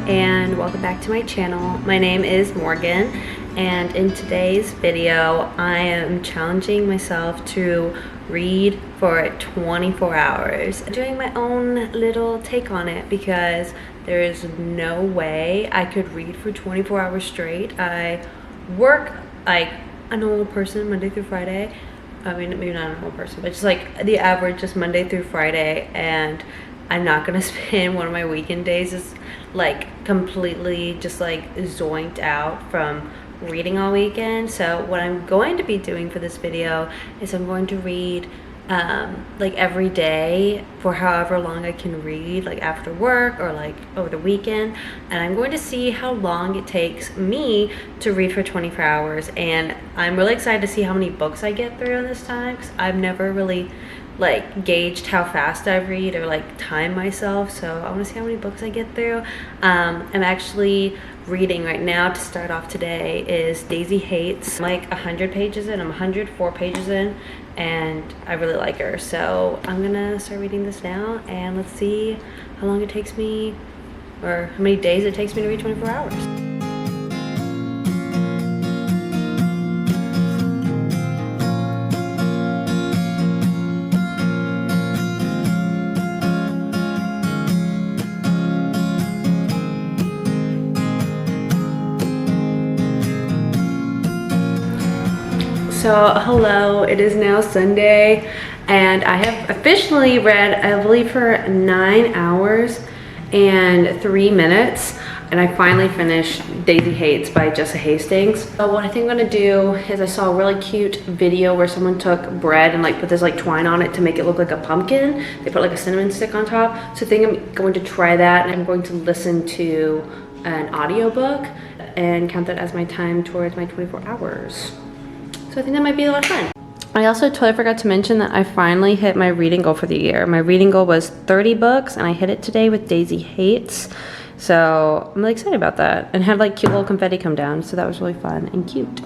and welcome back to my channel. My name is Morgan, and in today's video I am challenging myself to read for 24 hours. I'm doing my own little take on it because there is no way I could read for 24 hours straight. I work like a normal person Monday through Friday. I mean, maybe not a normal person, but just like the average, just Monday through Friday, and I'm not gonna spend one of my weekend days is like completely just like zoinked out from reading all weekend. So what I'm going to be doing for this video is I'm going to read like every day for however long I can read, like after work or like over the weekend, and I'm going to see how long it takes me to read for 24 hours. And I'm really excited to see how many books I get through in this time, because I've never really like gauged how fast I read or like time myself, so I want to see how many books I get through. I'm actually reading right now to start off today is Daisy Hates. I'm like 100 pages in. I'm 104 pages in, and I really like her, so I'm gonna start reading this now, and let's see how long it takes me, or how many days it takes me to read 24 hours. So hello, it is now Sunday, and I have officially read, I believe, for 9 hours and 3 minutes, and I finally finished Daisy Hates by Jessa Hastings. So what I think I'm gonna do is, I saw a really cute video where someone took bread and like put this like twine on it to make it look like a pumpkin. They put like a cinnamon stick on top. So I think I'm going to try that, and I'm going to listen to an audiobook and count that as my time towards my 24 hours. So I think that might be a lot of fun. I also totally forgot to mention that I finally hit my reading goal for the year. My reading goal was 30 books, and I hit it today with Daisy Hates. So I'm really excited about that, and had like cute little confetti come down, so that was really fun and cute.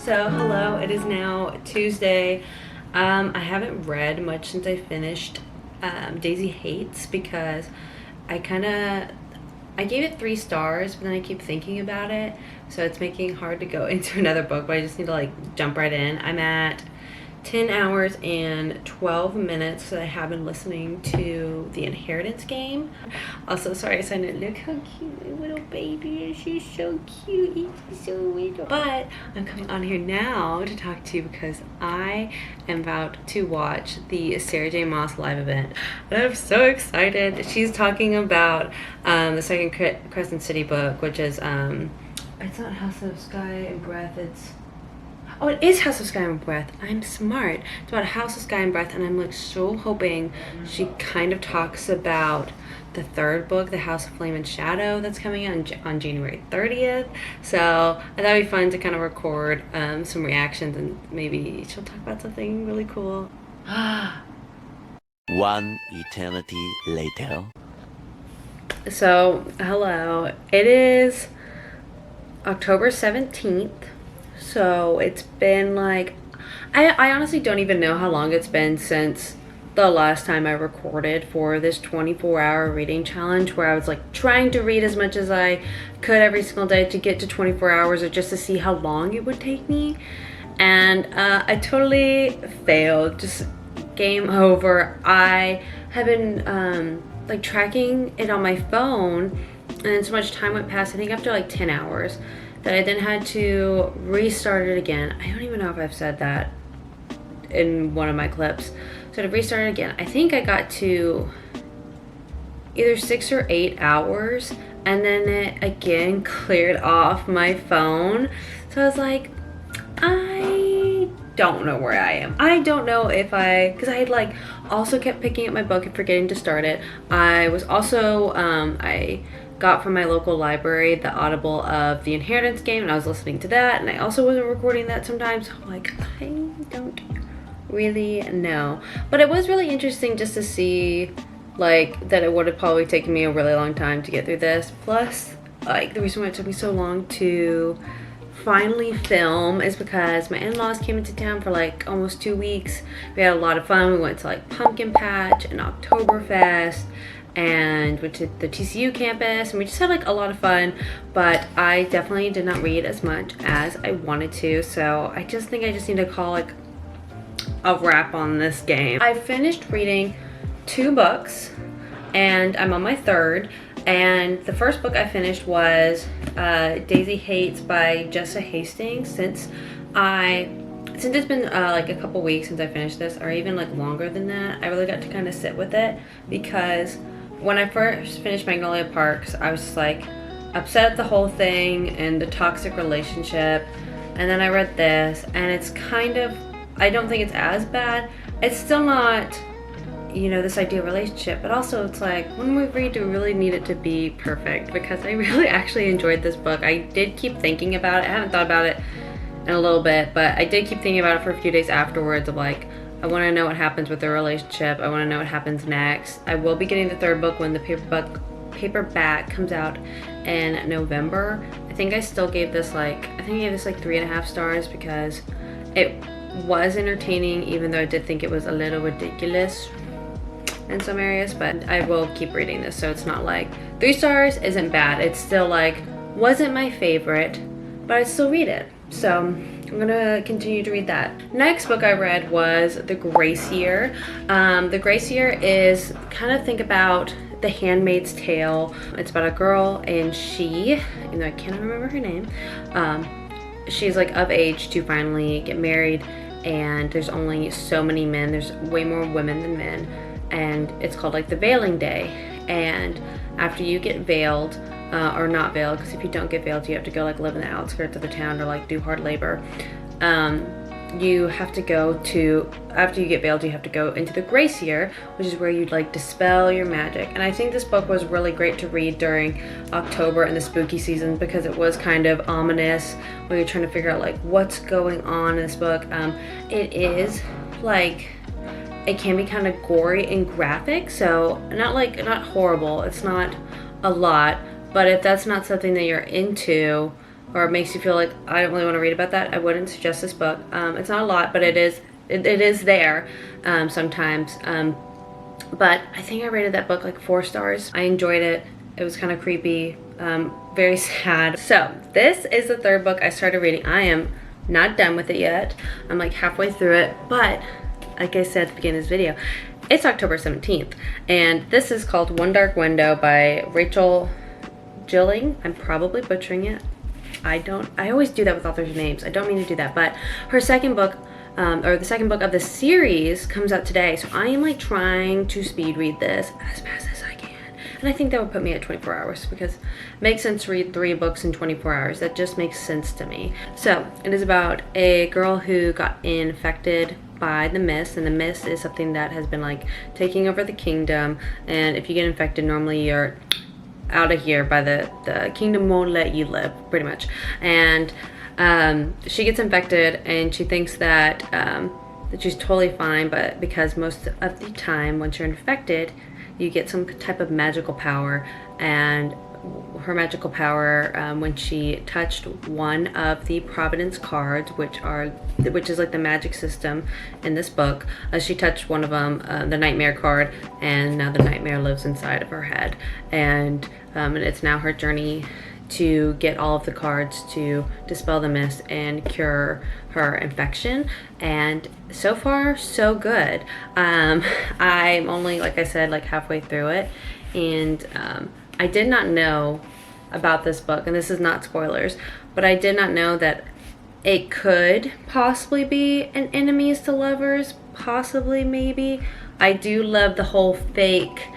So hello, it is now Tuesday. I haven't read much since I finished Daisy Hates, because I gave it 3 stars, but then I keep thinking about it, so it's making it hard to go into another book, but I just need to like jump right in. I'm at 10 hours and 12 minutes, so I have been listening to The Inheritance Game. Also, sorry I signed it. Look how cute my little baby is. She's so cute. He's so little. But I'm coming on here now to talk to you because I am about to watch the Sarah J. Maas live event. And I'm so excited. She's talking about the second Crescent City book, which is, it's not House of Sky and Breath, oh, it is House of Sky and Breath. I'm smart. It's about House of Sky and Breath, and I'm like so hoping she kind of talks about the 3rd book, The House of Flame and Shadow, that's coming out on January 30th. So I thought it'd be fun to kind of record some reactions, and maybe she'll talk about something really cool. One eternity later. So hello, it is October 17th. So it's been like, I honestly don't even know how long it's been since the last time I recorded for this 24-hour reading challenge, where I was like trying to read as much as I could every single day to get to 24 hours, or just to see how long it would take me. And I totally failed. Just game over. I have been like tracking it on my phone, and then so much time went past, I think after like 10 hours, that I then had to restart it again. I don't even know if I've said that in one of my clips. So to restart it again, I think I got to either 6 or 8 hours, and then it again cleared off my phone. So I was like, I don't know where I am. I don't know if because I had like also kept picking up my book and forgetting to start it. I was also, I got from my local library the Audible of The Inheritance Game, and I was listening to that, and I also wasn't recording that sometimes. So I'm like, I don't really know. But it was really interesting just to see like that it would have probably taken me a really long time to get through this. Plus, like, the reason why it took me so long to finally film is because my in-laws came into town for like almost 2 weeks. We had a lot of fun. We went to like Pumpkin Patch and Oktoberfest and went to the TCU campus, and we just had like a lot of fun. But I definitely did not read as much as I wanted to, so I just think I just need to call like a wrap on this game. I finished reading 2 books and I'm on my 3rd. And the first book I finished was Daisy Hates by Jessa Hastings. Since it's been like a couple weeks since I finished this, or even like longer than that, I really got to kind of sit with it, because when I first finished Magnolia Parks, I was just like upset at the whole thing and the toxic relationship. And then I read this, and it's kind of, I don't think it's as bad. It's still not, you know, this ideal relationship, but also it's like, when we read, do we really need it to be perfect? Because I really actually enjoyed this book. I did keep thinking about it. I haven't thought about it in a little bit, but I did keep thinking about it for a few days afterwards of like, I want to know what happens with their relationship. I want to know what happens next. I will be getting the 3rd book when the paperback comes out in November. I think I still gave this like, I think I gave this like 3.5 stars because it was entertaining, even though I did think it was a little ridiculous in some areas. But I will keep reading this, so it's not like 3 stars isn't bad. It's still like, wasn't my favorite, but I'd still read it. So I'm gonna continue to read that. Next book I read was The Grace Year. The Grace Year is kind of, think about The Handmaid's Tale. It's about a girl, and she, even though I cannot remember her name, she's like of age to finally get married, and there's only so many men. There's way more women than men, and it's called like the veiling day. And after you get veiled, or not veiled, because if you don't get veiled, you have to go like live in the outskirts of the town or like do hard labor. You have to go to, after you get veiled, you have to go into the Grace Year, which is where you'd like dispel your magic. And I think this book was really great to read during October and the spooky season, because it was kind of ominous when you're trying to figure out like what's going on in this book. It is like, it can be kind of gory and graphic, so not horrible. It's not a lot, but if that's not something that you're into, or it makes you feel like I don't really want to read about that, I wouldn't suggest this book. It's not a lot, but it is there sometimes. But I think I rated that book like 4 stars. I enjoyed it. It was kind of creepy, very sad. So this is the 3rd book I started reading. I am not done with it yet. I'm like halfway through it, but like I said at the beginning of this video, it's October 17th, and this is called One Dark Window by Rachel Gilling. I'm probably butchering it. I always do that with authors' names. I don't mean to do that, but her 2nd book, or the 2nd book of the series, comes out today. So I am like trying to speed read this as fast as I can. And I think that would put me at 24 hours, because it makes sense to read 3 books in 24 hours. That just makes sense to me. So it is about a girl who got infected by the mist, and the mist is something that has been like taking over the kingdom. And if you get infected, normally you're out of here, by the kingdom won't let you live, pretty much. And she gets infected, and she thinks that she's totally fine, but because most of the time once you're infected, you get some type of magical power. And her magical power, when she touched one of the Providence cards, which is like the magic system in this book, she touched one of them, the Nightmare card, and now the nightmare lives inside of her head. And it's now her journey to get all of the cards to dispel the mist and cure her infection. And so far, so good. I'm only, like I said, like halfway through it, and I did not know about this book, and this is not spoilers, but I did not know that it could possibly be an enemies to lovers, possibly, maybe. I do love the whole fake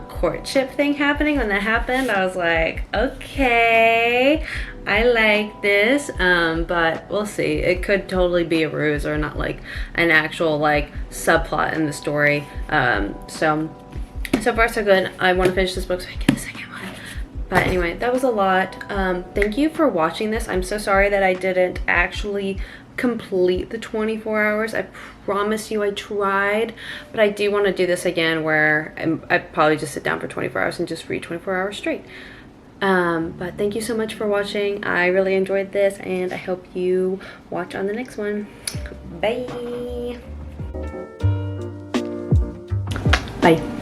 courtship thing happening. When that happened, I was like, okay, I like this, but we'll see. It could totally be a ruse or not like an actual like subplot in the story. So far so good. I want to finish this book so I can get the second one. But anyway, that was a lot. Thank you for watching this. I'm so sorry that I didn't actually complete the 24 hours. I promise you I tried, but I do want to do this again where I probably just sit down for 24 hours and just read 24 hours straight. But thank you so much for watching. I really enjoyed this, and I hope you watch on the next one. Bye. Bye.